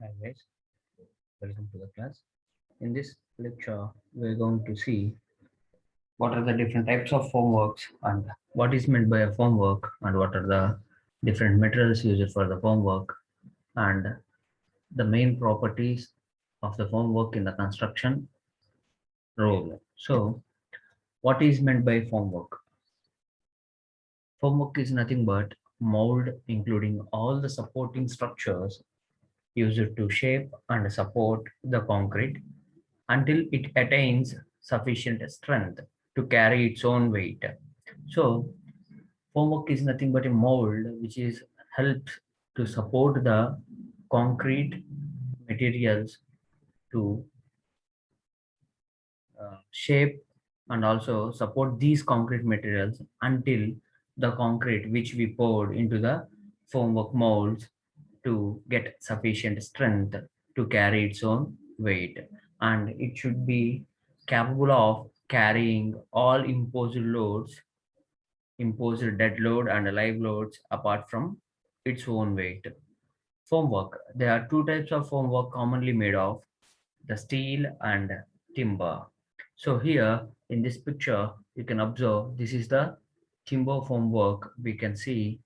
Hi guys, welcome to the class. In this lecture, we're going to see what are the different types of formworks and what is meant by a formwork and what are the different materials used for the formwork and the main properties of the formwork in the construction role. So, what is meant by formwork? Formwork is nothing but mold including all the supporting structures used to shape and support the concrete until it attains sufficient strength to carry its own weight. So, formwork is nothing but a mold which is helps to support the concrete materials to shape and also support these concrete materials until the concrete which we poured into the formwork molds to get sufficient strength to carry its own weight, and it should be capable of carrying all imposed dead load and live loads apart from its own weight. Formwork. There are two types of formwork commonly made of the steel and timber. So here in this picture, you can observe this is the timber formwork. We can see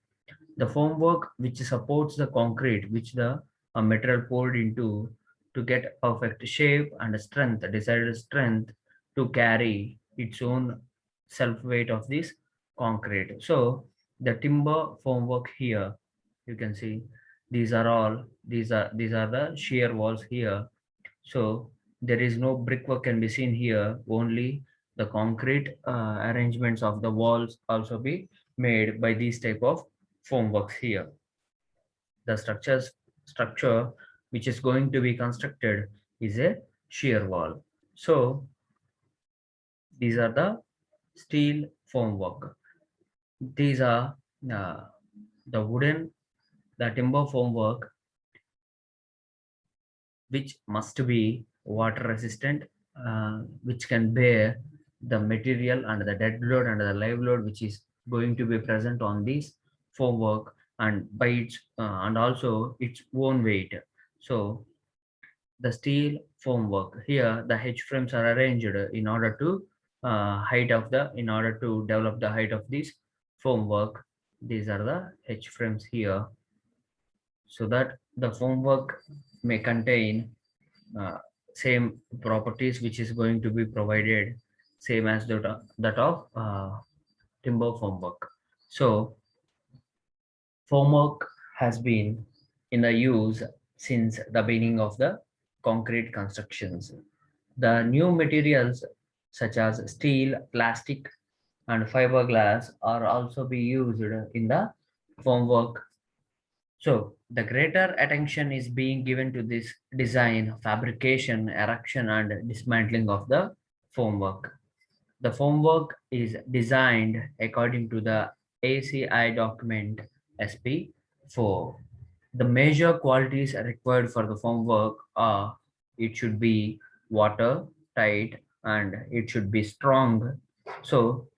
the formwork which supports the concrete which the material poured into to get perfect shape and strength, desired strength to carry its own self weight of this concrete. So the timber formwork here, you can see these are the shear walls here. So there is no brickwork can be seen here, only the concrete arrangements of the walls also be made by these type of formworks here. The structure which is going to be constructed is a shear wall. So these are the steel formwork. These are uh, the timber formwork which must be water resistant, which can bear the material and the dead load and the live load which is going to be present on this formwork and by its and also its own weight. So the steel formwork here, the H frames are arranged in order to in order to develop the height of this formwork. These are the H frames here, so that the formwork may contain uh, same properties which is going to be provided same as that of timber formwork. So formwork has been in the use since the beginning of the concrete constructions. The new materials such as steel, plastic, and fiberglass are also be used in the formwork. So the greater attention is being given to this design, fabrication, erection, and dismantling of the formwork. The formwork is designed according to the ACI document SP4. The major qualities required for the formwork are it should be water tight and it should be strong. So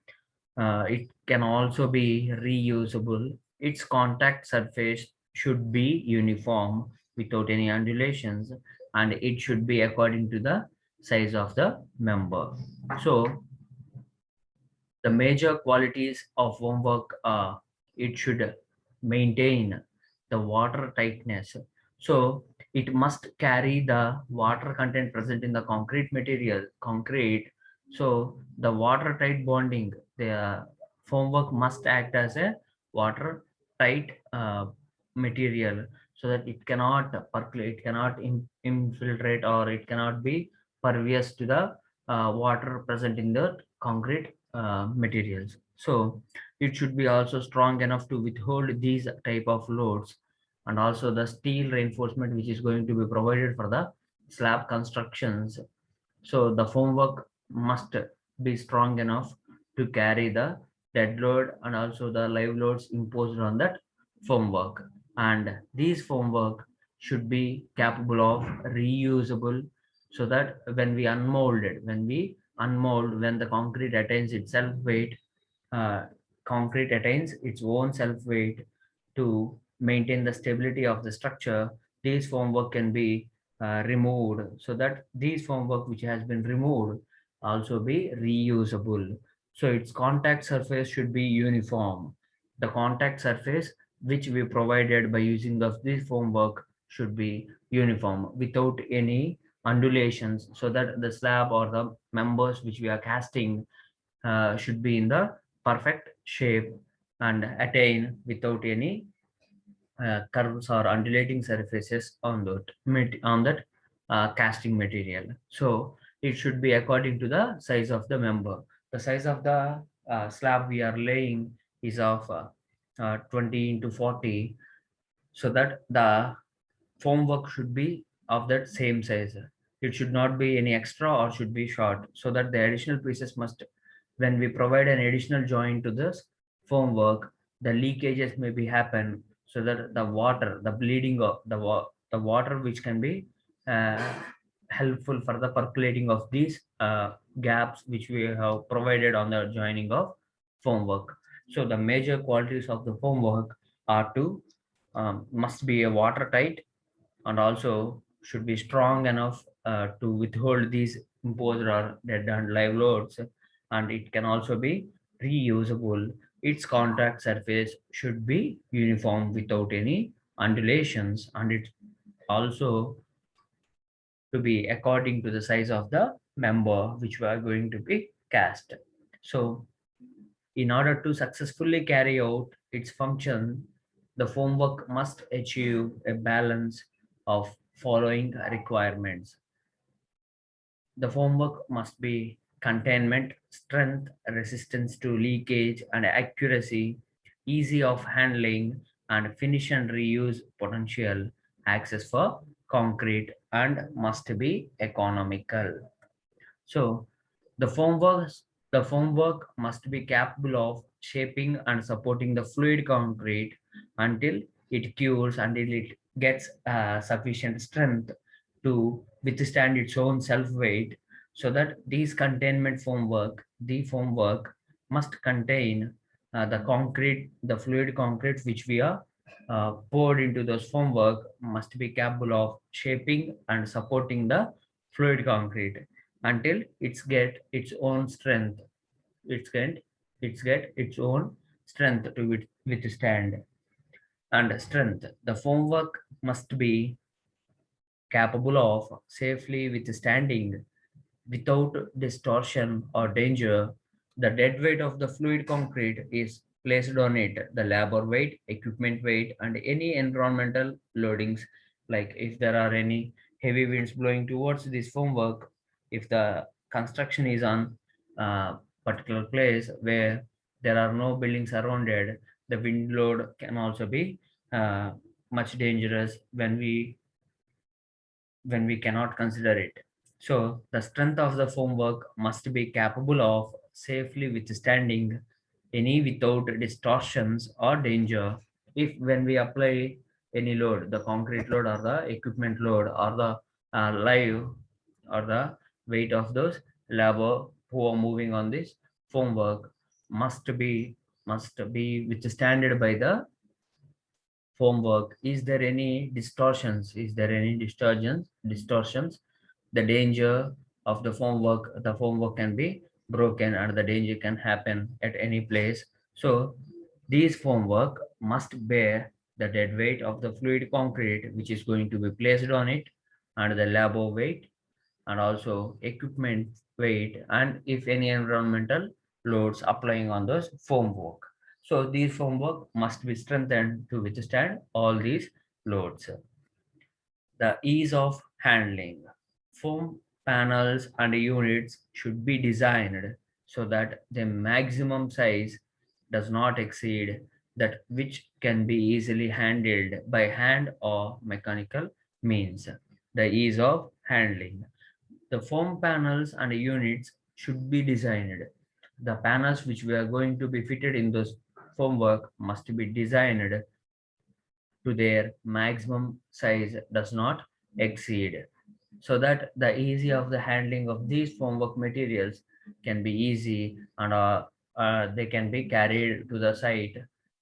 it can also be reusable. Its contact surface should be uniform without any undulations, and it should be according to the size of the member. So the major qualities of homework are it should maintain the water tightness. So it must carry the water content present in the concrete material, concrete. So the watertight bonding, the formwork must act as a water tight material so that it cannot percolate, it cannot infiltrate, or it cannot be pervious to the water present in the concrete materials. So it should be also strong enough to withhold these type of loads, and also the steel reinforcement which is going to be provided for the slab constructions. So the formwork must be strong enough to carry the dead load and also the live loads imposed on that formwork. And these formwork should be capable of reusable, so that when the concrete attains its self weight, uh, concrete attains its own self weight to maintain the stability of the structure. these formwork can be removed, so that these formwork which has been removed also be reusable. So its contact surface should be uniform. The contact surface which we provided by using of this formwork should be uniform without any undulations, so that the slab or the members which we are casting should be in the perfect shape and attain without any curves or undulating surfaces on that casting material. So it should be according to the size of the member. The size of the slab we are laying is of 20 into 40, so that the formwork should be of that same size. It should not be any extra or should be short, so that the additional pieces must, when we provide an additional joint to this formwork, the leakages may be happen, so that the water, the bleeding of the water which can be uh, helpful for the percolating of these gaps which we have provided on the joining of formwork. So the major qualities of the formwork are to must be a watertight, and also should be strong enough to withhold these imposed or dead and live loads, and it can also be reusable. Its contact surface should be uniform without any undulations, and it also to be according to the size of the member which we are going to be cast. So in order to successfully carry out its function, the formwork must achieve a balance of following requirements. The formwork must be containment, strength, resistance to leakage, and accuracy, easy of handling, and finish and reuse potential, access for concrete, and must be economical. So the formwork must be capable of shaping and supporting the fluid concrete until it cures, until it gets sufficient strength to withstand its own self weight, so that the formwork must contain the fluid concrete which we are poured into those formwork must be capable of shaping and supporting the fluid concrete until it's get its own strength. It's get its own strength to withstand. And strength, the formwork must be capable of safely withstanding without distortion or danger. The dead weight of the fluid concrete is placed on it, the labor weight, equipment weight, and any environmental loadings. Like if there are any heavy winds blowing towards this formwork, if the construction is on a particular place where there are no buildings surrounded, the wind load can also be uh, much dangerous when we cannot consider it. So the strength of the formwork must be capable of safely withstanding any without distortions or danger. If when we apply any load, the concrete load or the equipment load or the live or the weight of those labor who are moving on this formwork must be must be withstanded by the formwork. Is there any distortions? Is there any distortions? The danger of the formwork can be broken, and the danger can happen at any place. So these formwork must bear the dead weight of the fluid concrete which is going to be placed on it, and the labor weight, and also equipment weight, and if any environmental loads applying on those formwork. So these formwork must be strengthened to withstand all these loads. The ease of handling. Foam panels and units should be designed so that the maximum size does not exceed that which can be easily handled by hand or mechanical means. The ease of handling. The foam panels and units should be designed. The panels which we are going to be fitted in those formwork must be designed to their maximum size does not exceed, so that the easy of the handling of these formwork materials can be easy, and they can be carried to the site.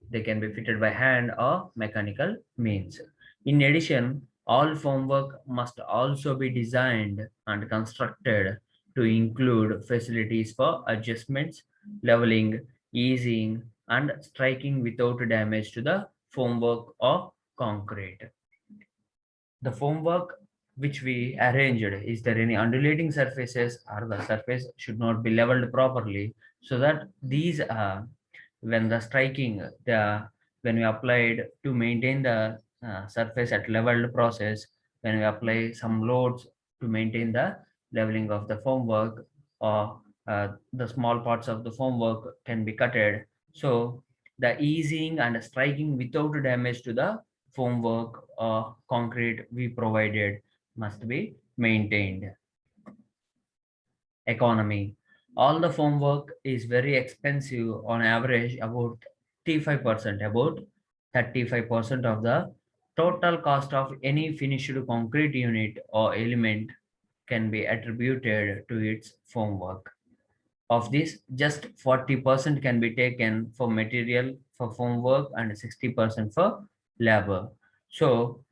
They can be fitted by hand or mechanical means. In addition, All formwork must also be designed and constructed to include facilities for adjustments, leveling, easing, and striking without damage to the formwork or concrete. The formwork which we arranged, is there any undulating surfaces, or the surface should not be leveled properly, so that these when the striking, the when we applied to maintain the surface at leveled process, when we apply some loads to maintain the leveling of the formwork, or the small parts of the formwork can be cutted, so the easing and striking without damage to the formwork or concrete we provided must be maintained. Economy. All the formwork is very expensive, on average about 35%, about 35% of the total cost of any finished concrete unit or element can be attributed to its formwork. Of this, just 40% can be taken for material for formwork and 60% for labor. So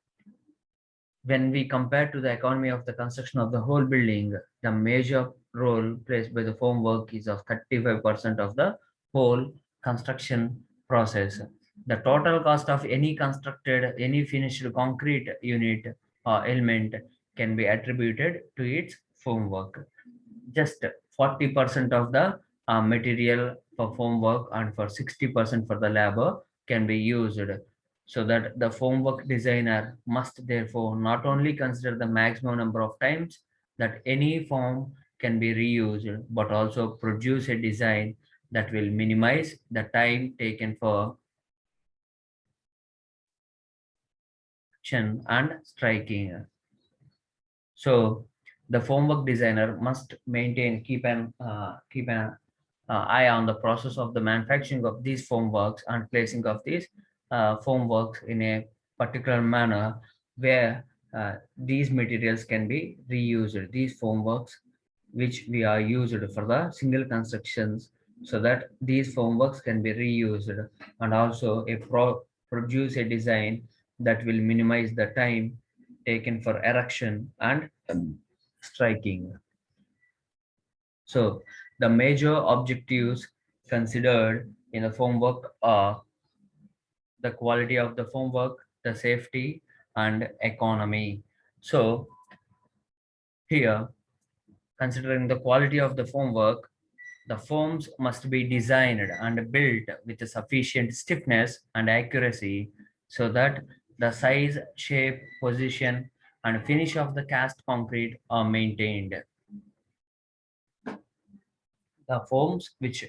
when we compare to the economy of the construction of the whole building, the major role played by the formwork is of 35% of the whole construction process. The total cost of any constructed, any finished concrete unit or element can be attributed to its formwork. Just 40% of the material for formwork and for 60% for the labor can be used, so that the formwork designer must therefore not only consider the maximum number of times that any form can be reused, but also produce a design that will minimize the time taken for action and striking. So the formwork designer must keep an eye on the process of the manufacturing of these formworks and placing of these formworks in a particular manner, where these materials can be reused. These formworks which we are used for the single constructions, so that these formworks can be reused, and also produce a design that will minimize the time taken for erection and striking. So the major objectives considered in the formwork are the quality of the formwork, the safety, and economy. So here, considering the quality of the formwork, the forms must be designed and built with sufficient stiffness and accuracy, so that the size, shape, position, and finish of the cast concrete are maintained. The forms which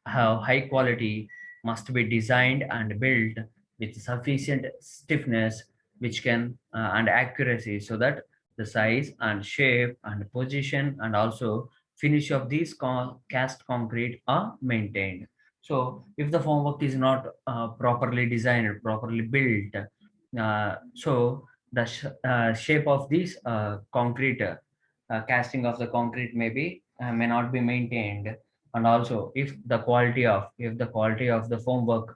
have high quality must be designed and built with sufficient stiffness which can and accuracy, so that the size and shape and position and also finish of these cast concrete are maintained. So if the formwork is not properly designed, properly built, so the shape of this concrete casting of the concrete may not be maintained. And also if the quality of the formwork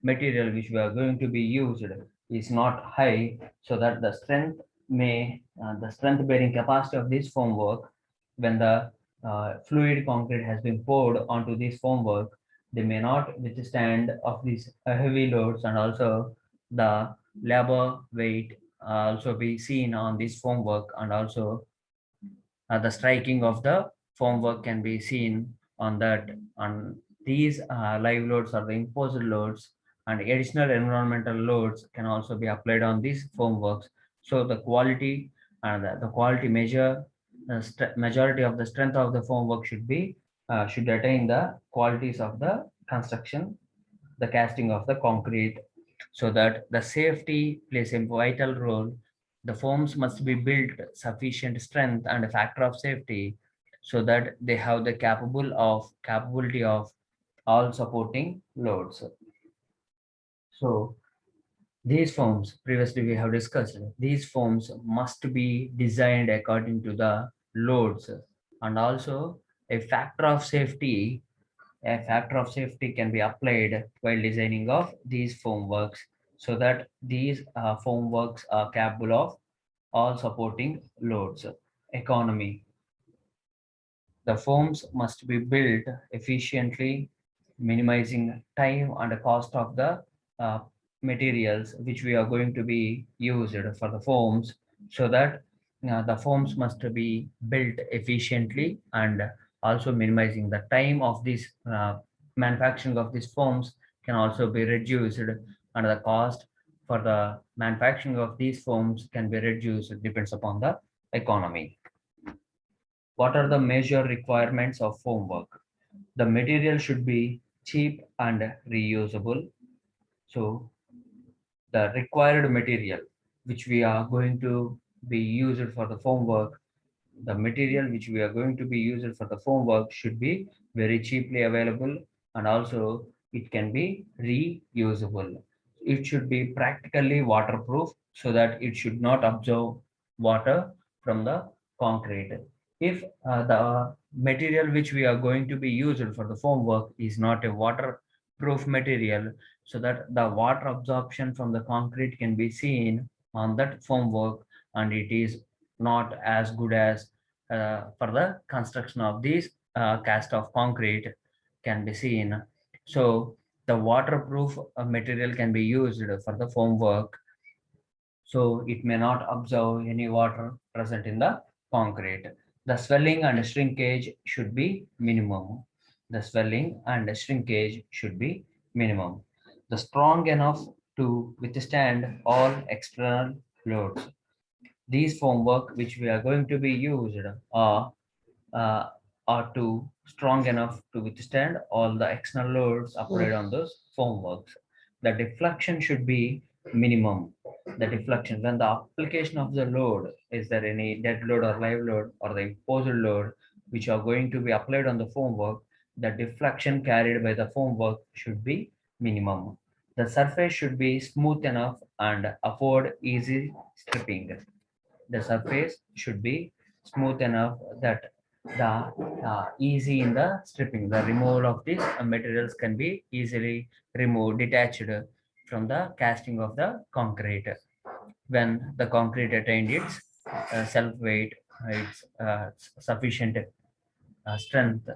material which we are going to be used is not high, so that the strength bearing capacity of this formwork, when the fluid concrete has been poured onto this formwork, they may not withstand of these heavy loads, and also the labor weight also be seen on this formwork, and also the striking of the formwork can be seen on that. On these live loads or the imposed loads and additional environmental loads can also be applied on these formworks. So the quality and the quality measure, majority of the strength of the formwork should attain the qualities of the construction, the casting of the concrete, so that the safety plays a vital role. The forms must be built sufficient strength and a factor of safety, so that they have the capability of all supporting loads. So these forms, previously we have discussed, these forms must be designed according to the loads, and also a factor of safety can be applied while designing of these formworks, so that these formworks are capable of all supporting loads. Economy. The forms must be built efficiently, minimizing time and the cost of the uh, materials which we are going to be used for the forms, so that the forms must be built efficiently, and also minimizing the time of this manufacturing of these forms can also be reduced, and the cost for the manufacturing of these forms can be reduced. It depends upon the economy. What are the major requirements of formwork? The material should be cheap and reusable. So the required material which we are going to be used for the formwork, the material which we are going to be used for the formwork should be very cheaply available, and also it can be reusable. It should be practically waterproof so that it should not absorb water from the concrete. If the material which we are going to be used for the formwork is not a waterproof material, so that the water absorption from the concrete can be seen on that formwork, and it is not as good as for the construction of these cast of concrete can be seen. So the waterproof material can be used for the formwork, so it may not absorb any water present in the concrete. The swelling and shrinkage should be minimum. The swelling and shrinkage should be minimum. The strong enough to withstand all external loads. These formwork which we are going to be used uh, are too strong enough to withstand all the external loads applied on those formworks. The deflection should be minimum. The deflection, when the application of the load, is there any dead load or live load or the imposed load which are going to be applied on the formwork, the deflection carried by the formwork should be minimum. The surface should be smooth enough and afford easy stripping. The surface should be smooth enough that the easy in the stripping, the removal of these materials can be easily removed, detached from the casting of the concrete. When the concrete attained its self weight, its sufficient strength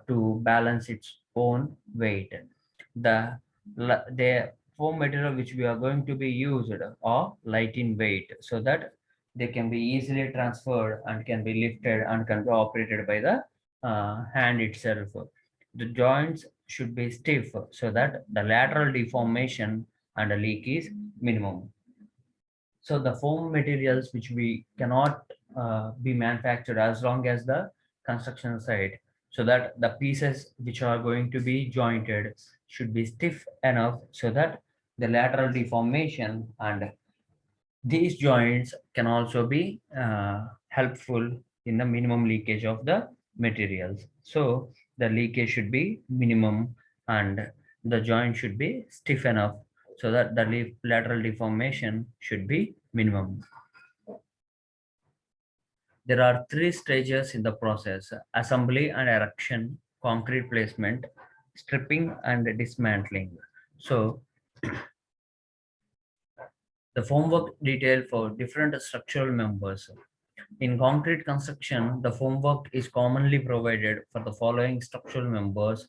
to balance its own weight. The foam material which we are going to be used are light in weight, so that they can be easily transferred and can be lifted and can be operated by the hand itself. The joints should be stiff so that the lateral deformation and a leak is minimum. So the foam materials which we cannot be manufactured as long as the construction site, so that the pieces which are going to be jointed should be stiff enough so that the lateral deformation and these joints can also be helpful in the minimum leakage of the materials. So the leakage should be minimum, and the joint should be stiff enough so that the lateral deformation should be minimum. There are three stages in the process: assembly and erection, concrete placement, stripping and dismantling. So the formwork detail for different structural members. In concrete construction, the formwork is commonly provided for the following structural members: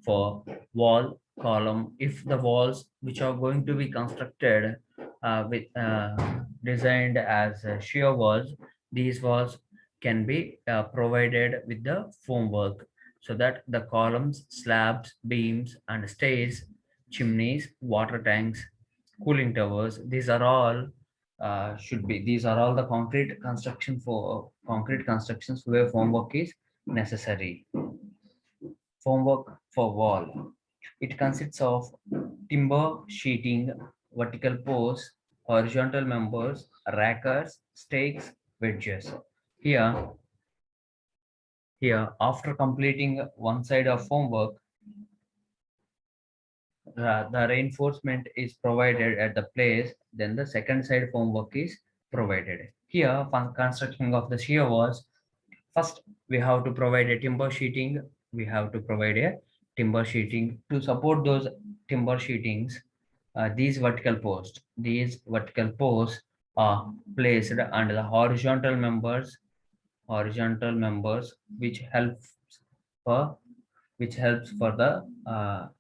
for wall, column. If the walls which are going to be constructed designed as shear walls, these walls can be provided with the formwork, so that the columns, slabs, beams, and stairs, chimneys, water tanks, cooling towers, these are all these are all the concrete construction for concrete constructions where formwork is necessary. Formwork for wall. It consists of timber sheeting, vertical posts, horizontal members, rackers, stakes, wedges. Here, after completing one side of formwork, the reinforcement is provided at the place, then the second side formwork is provided. Here, for construction of the shear walls, first we have to provide a timber sheeting. We have to provide a timber sheeting to support those timber sheetings. These vertical posts are placed under the horizontal members for which helps for the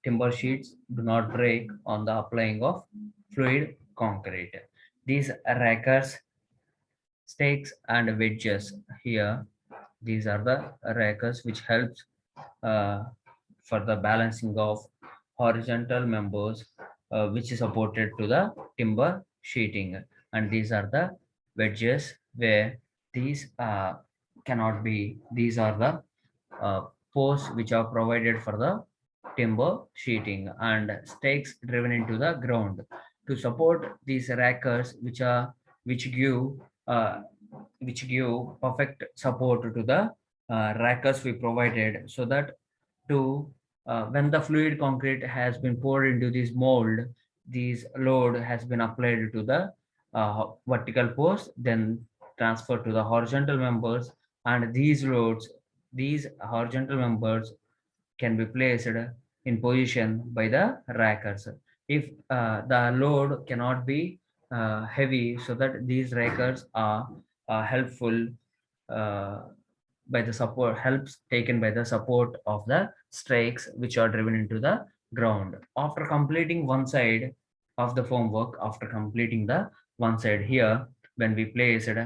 timber sheets do not break on the applying of fluid concrete. These rackers, stakes and wedges here, these are the rackers which helps uh, for the balancing of horizontal members which is supported to the timber sheeting, and these are the wedges where these cannot be, these are the uh, posts which are provided for the timber sheeting, and stakes driven into the ground to support these rackers which give uh, perfect support to the rackers we provided, so that to when the fluid concrete has been poured into this mold, this load has been applied to the vertical post, then transferred to the horizontal members, and these horizontal members can be placed in position by the rackers. If the load cannot be heavy, so that these rackers are helpful uh, by the support helps taken by the support of the stakes which are driven into the ground. After completing one side of the formwork, after completing the one side here, when we place it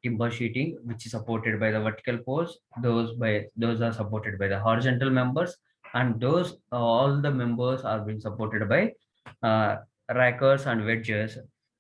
timber sheeting which is supported by the vertical posts, those are supported by the horizontal members, and those all the members are being supported by uh, rackers and wedges.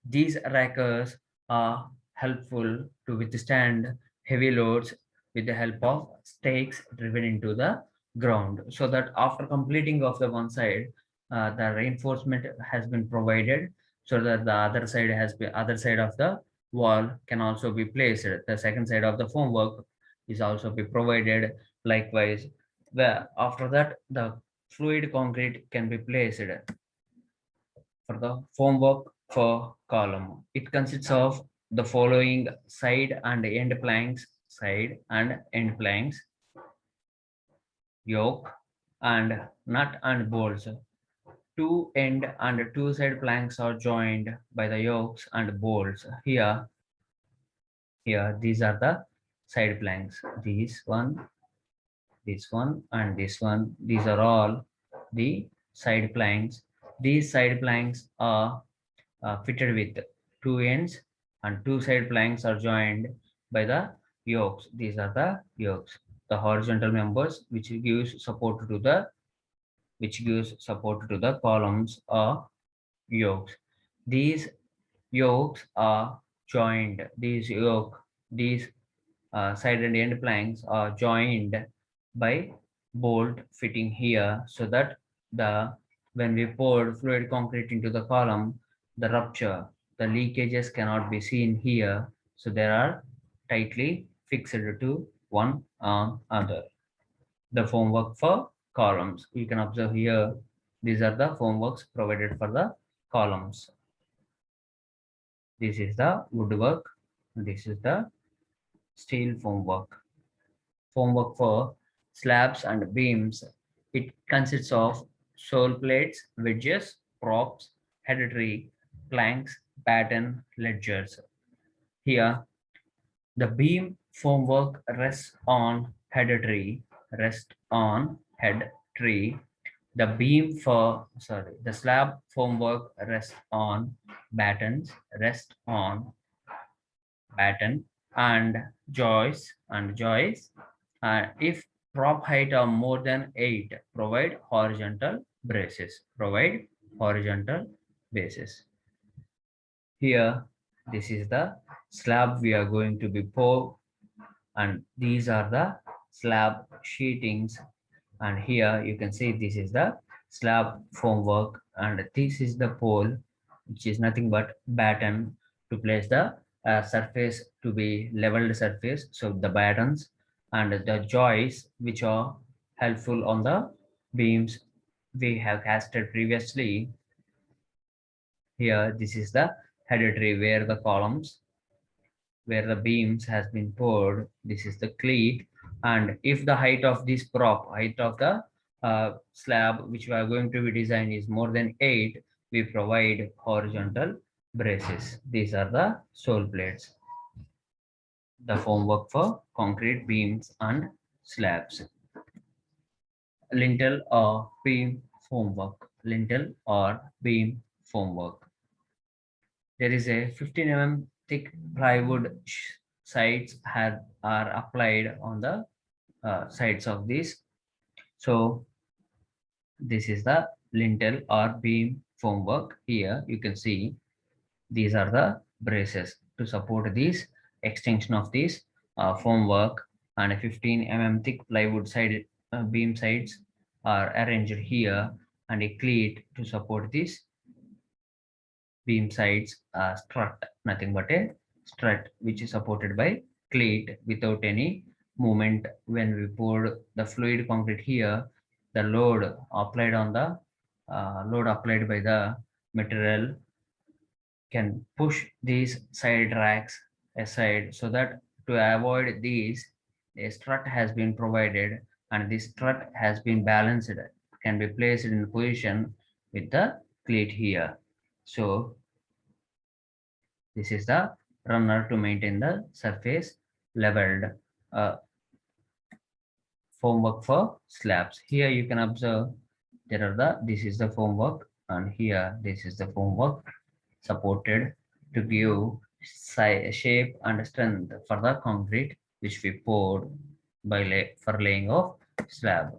These rackers are helpful to withstand heavy loads with the help of stakes driven into the ground, so that after completing of the one side, the reinforcement has been provided, so that the other side of the wall can also be placed. The second side of the formwork is also be provided likewise. Where after that, the fluid concrete can be placed for the formwork for column. It consists of the following side and end planks, yoke, and nut and bolts. Two end and two side planks are joined by the yokes and bolts. Here, these are the side planks. This one, and this one. These are all the side planks. These side planks are fitted with two ends, and two side planks are joined by the yokes. These are the yokes. The horizontal members which gives support to the columns are yokes. These yokes are joined. These side and end planks are joined by bolt fitting here, so that the when we pour fluid concrete into the column, the leakages cannot be seen here, so they are tightly fixed to one other. The formwork for columns, you can observe here, these are the formworks provided for the columns. This is the woodwork, this is the steel formwork. Formwork for slabs and beams. It consists of sole plates, wedges, props, head tree, planks, batten, ledgers. Here, the beam formwork rest on head tree. The slab formwork rests on battens, rest on batten and joys. If prop height are more than 8, provide horizontal braces. Here, this is the slab we are going to be pour, and these are the slab sheetings, and here you can see this is the slab formwork, and this is the pole, which is nothing but batten to place the surface to be leveled surface. So the battens and the joists which are helpful on the beams we have casted previously. Here, this is the header tree where the beams has been poured. This is the cleat, and if the height of the slab which we are going to be design is more than 8, we provide horizontal braces. These are the sole plates. The formwork for concrete beams and slabs. Lintel or beam formwork. Lintel or beam formwork. There is a 15 thick plywood sides are applied on the sides of this. So this is the lintel or beam formwork. Here you can see these are the braces to support this extension of this formwork, and a 15 thick plywood side beam sides are arranged here, and a cleat to support this beam sides strut, nothing but a strut which is supported by cleat without any movement. When we poured the fluid concrete here, the load applied by the material can push these side racks aside, so that to avoid these, a strut has been provided, and this strut has been balanced, can be placed in position with the cleat here. So this is the runner to maintain the surface leveled. uh, Formwork for slabs. Here you can observe there are this is the formwork, and here this is the formwork supported to give shape and strength for the concrete which we poured for laying of slab.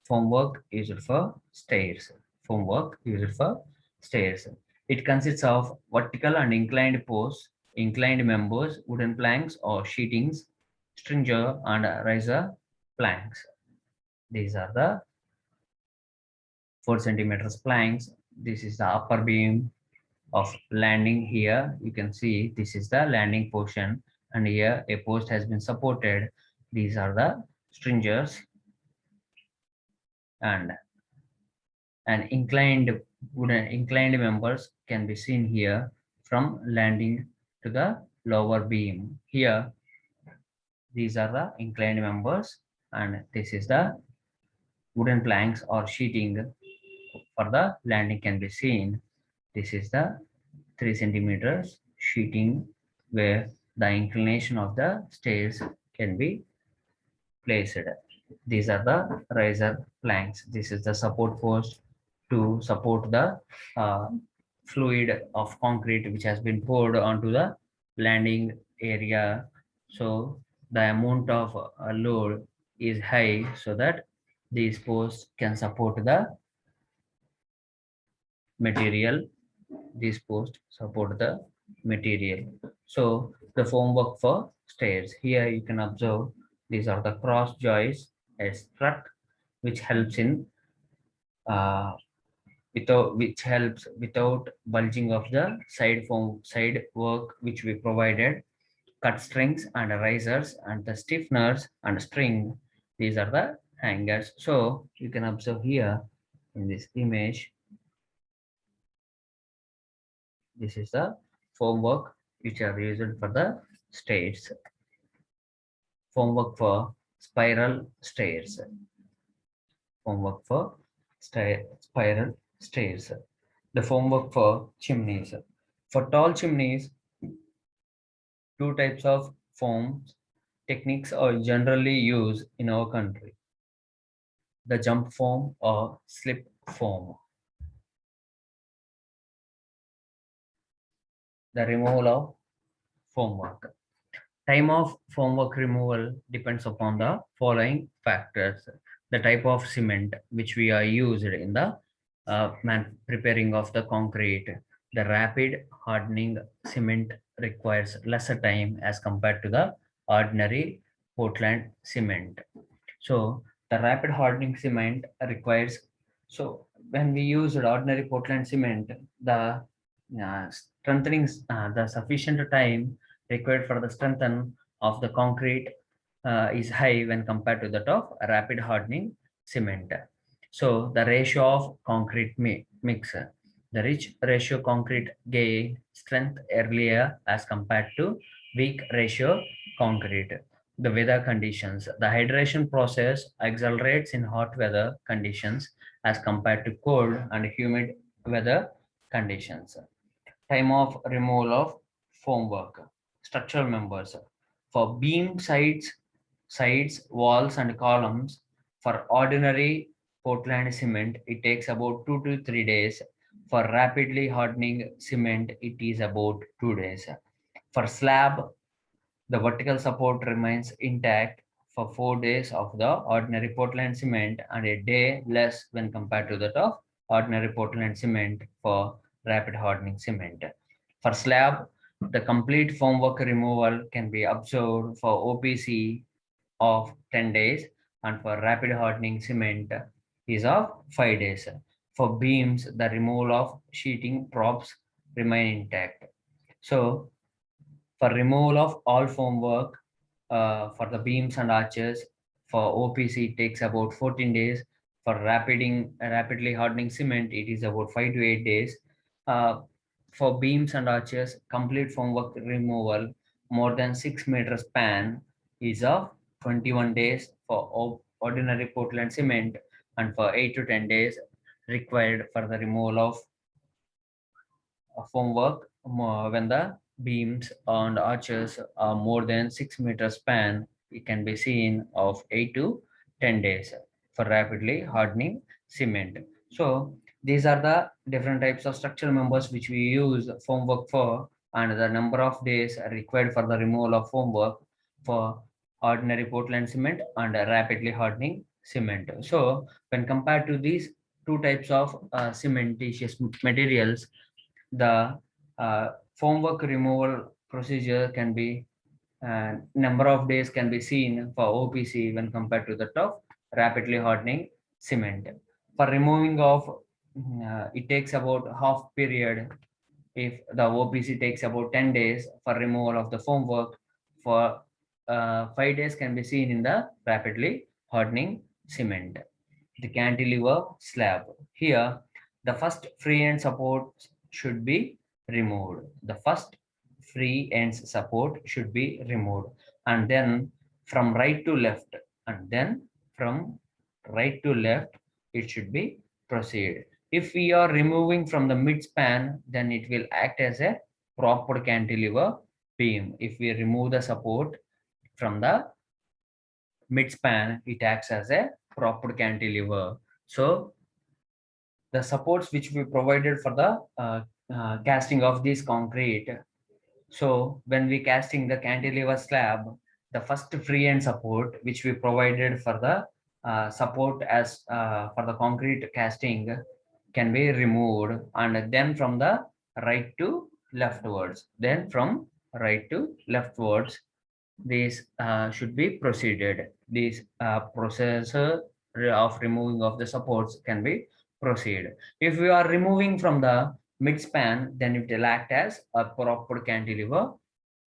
Formwork used for stairs. Formwork used for stairs. It consists of vertical and inclined posts, inclined members, wooden planks or sheetings, stringer and riser planks. These are the 4 centimeters planks. This is the upper beam of landing. Here you can see this is the landing portion, and here a post has been supported. These are the stringers, and inclined members can be seen here from landing to the lower beam. Here these are the inclined members, and this is the wooden planks or sheeting for the landing can be seen. This is the 3 centimeters sheeting where the inclination of the stairs can be placed. These are the riser planks. This is the support post to support the uh, fluid of concrete which has been poured onto the landing area. So the amount of load is high, so that these posts can support the material. These posts support the material. So the formwork for stairs. Here you can observe these are the cross joists, a strut which helps in which helps without bulging of the side work which we provided, cut strings and risers and the stiffeners and string. These are the hangers. So you can observe here in this image, this is the formwork which are used for the stairs. Formwork for spiral stairs. Formwork for spiral stairs. The formwork for chimneys. For tall chimneys, two types of forms techniques are generally used in our country: the jump form or slip form. The removal of formwork. Time of formwork removal depends upon the following factors: the type of cement which we are used in the preparing of the concrete. The rapid hardening cement requires lesser time as compared to the ordinary Portland cement. So the rapid hardening cement requires, so when we use ordinary Portland cement, the strengthening, the sufficient time required for the strengthen of the concrete is high when compared to that of rapid hardening cement. So the ratio of concrete mix, the rich ratio concrete gain strength earlier as compared to weak ratio concrete. The weather conditions, the hydration process accelerates in hot weather conditions as compared to cold and humid weather conditions. Time of removal of formwork. Structural members. For beam sides, walls, and columns, for ordinary Portland cement, it takes about 2 to 3 days. For rapidly hardening cement, it is about 2 days. For slab, the vertical support remains intact for 4 days of the ordinary Portland cement and a day less when compared to that of ordinary Portland cement for rapid hardening cement. For slab, the complete formwork removal can be observed for OPC of 10 days and for rapid hardening cement is of 5 days. For beams, the removal of sheeting props remain intact. So for removal of all formwork for the beams and arches for OPC it takes about 14 days. For rapidly hardening cement, it is about 5 to 8 days. Uh, for beams and arches, complete formwork removal more than 6 meters span is of 21 days for ordinary Portland cement and for 8 to 10 days required for the removal of formwork when the beams and arches are more than 6 meters span, it can be seen of 8 to 10 days for rapidly hardening cement. So these are the different types of structural members which we use formwork for, and the number of days required for the removal of formwork for ordinary Portland cement and rapidly hardening cement. So when compared to these two types of cementitious materials, the uh, formwork removal procedure can be number of days can be seen for OPC when compared to that of rapidly hardening cement. For removing of, it takes about half period. If the OPC takes about 10 days for removal of the formwork, for 5 days can be seen in the rapidly hardening cement. The cantilever slab. Here, the first free end support should be removed. The first free ends support should be removed, and then from right to left, and then from right to left, it should be proceed. If we are removing from the mid span, then it will act as a proper cantilever beam. If we remove the support from the mid-span, it acts as a proper cantilever. So the supports which we provided for the casting of this concrete. So when we casting the cantilever slab, the first free end support which we provided for the support as for the concrete casting can be removed, and then from the right to leftwards, then from right to leftwards, these should be proceeded. This processor of removing of the supports can be proceed. If we are removing from the mid-span, then it will act as a proper cantilever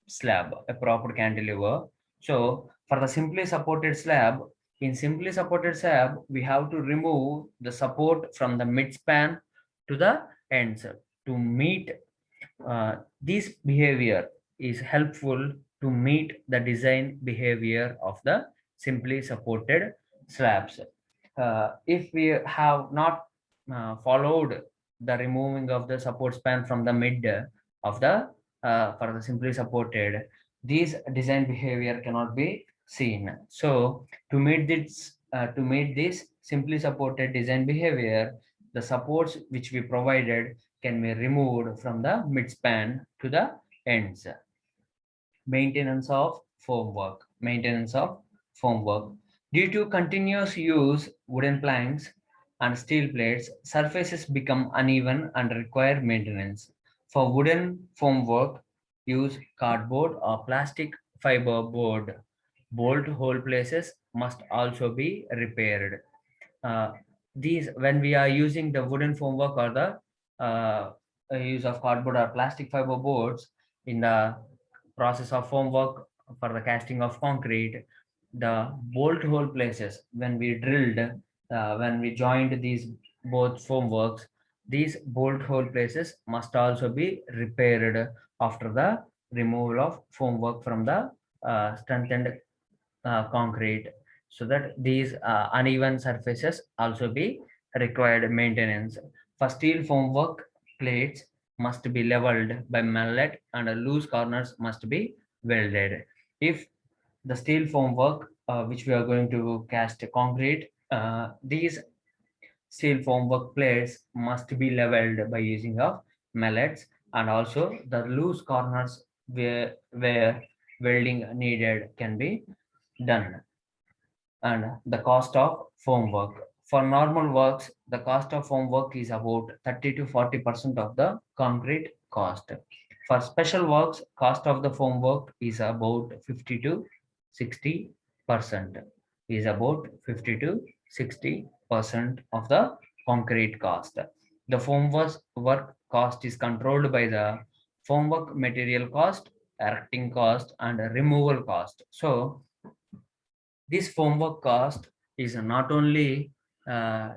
slab, a proper cantilever. So for the simply supported slab, in simply supported slab, we have to remove the support from the mid-span to the ends to meet this behavior is helpful to meet the design behavior of the simply supported slabs. If we have not followed the removing of the support span from the mid of the for the simply supported, these design behavior cannot be seen. So to meet this simply supported design behavior, the supports which we provided can be removed from the mid-span to the ends. Maintenance of formwork. Maintenance of formwork. Due to continuous use wooden planks and steel plates, surfaces become uneven and require maintenance. For wooden formwork, use cardboard or plastic fiber board. Bolt hole places must also be repaired. uh, these when we are using the wooden formwork or the use of cardboard or plastic fiber boards in the process of formwork for the casting of concrete, the bolt hole places when we drilled, when we joined these both formworks, these bolt hole places must also be repaired after the removal of formwork from the strengthened concrete, so that these uneven surfaces also be required maintenance. For steel formwork plates, must be leveled by mallet and loose corners must be welded. If the steel formwork, which we are going to cast concrete, these steel formwork plates must be leveled by using of mallets, and also the loose corners where welding needed can be done. And the cost of formwork. For normal works, the cost of formwork is about 30 to 40% of the concrete cost. For special works, cost of the formwork is about 50 to 60%. Is about 50 to 60% of the concrete cost. The formwork work cost is controlled by the formwork material cost, erecting cost, and removal cost. So this formwork cost is not only uh,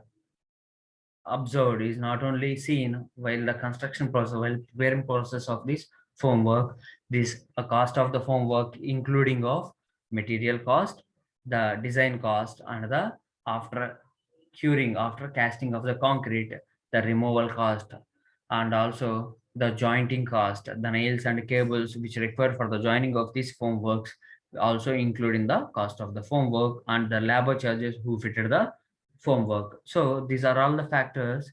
observed, is not only seen while the construction process, while preparing process of this formwork. This a cost of the formwork, including of material cost, the design cost, and the after curing, after casting of the concrete, the removal cost, and also the jointing cost, the nails and cables which require for the joining of these formworks, also including the cost of the formwork and the labor charges who fitted the formwork. So these are all the factors.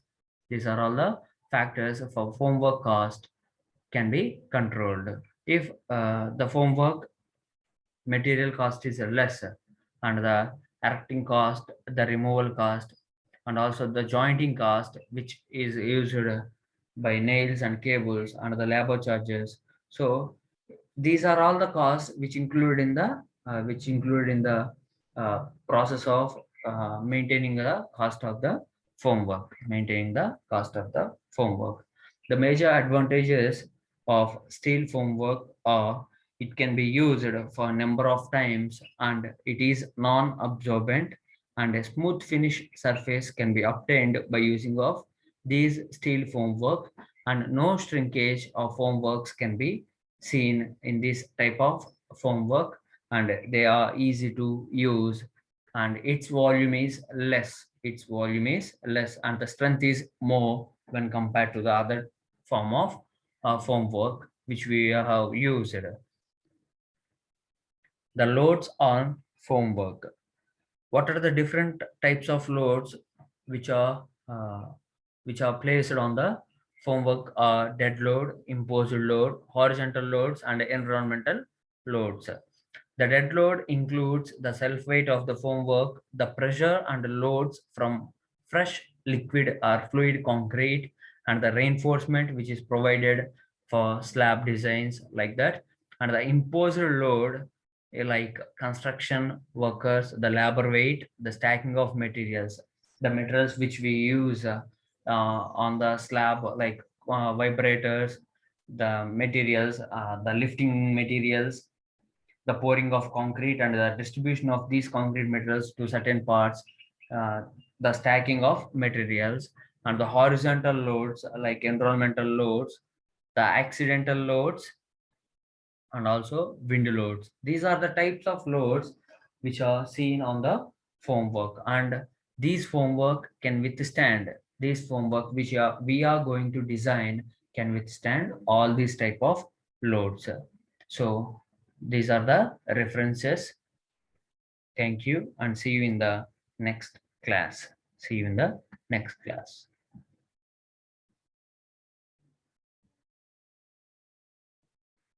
These are all the factors for formwork cost can be controlled. If the formwork material cost is less, and the erecting cost, the removal cost, and also the jointing cost, which is used by nails and cables, and the labor charges. So these are all the costs which include in the process of maintaining the cost of the formwork, maintaining the cost of the formwork. The major advantages of steel formwork are it can be used for a number of times, and it is non-absorbent, and a smooth finish surface can be obtained by using of these steel formwork, and no shrinkage of formworks can be seen in this type of formwork, and they are easy to use, and its volume is less. Its volume is less, and the strength is more when compared to the other form of formwork which we have used. The loads on formwork. What are the different types of loads which are placed on the formwork? Are dead load, imposed load, horizontal loads, and environmental loads. The dead load includes the self weight of the formwork, the pressure and loads from fresh liquid or fluid concrete, and the reinforcement which is provided for slab designs like that. And the imposed load, like construction workers, the labor weight, the stacking of materials, the materials which we use on the slab, like vibrators, the materials, the lifting materials, the pouring of concrete and the distribution of these concrete materials to certain parts, uh, the stacking of materials, and the horizontal loads like environmental loads, the accidental loads, and also wind loads. These are the types of loads which are seen on the formwork, and these formwork can withstand, this formwork which we are going to design can withstand all these type of loads. So these are the references. Thank you, and see you in the next class. See you in the next class.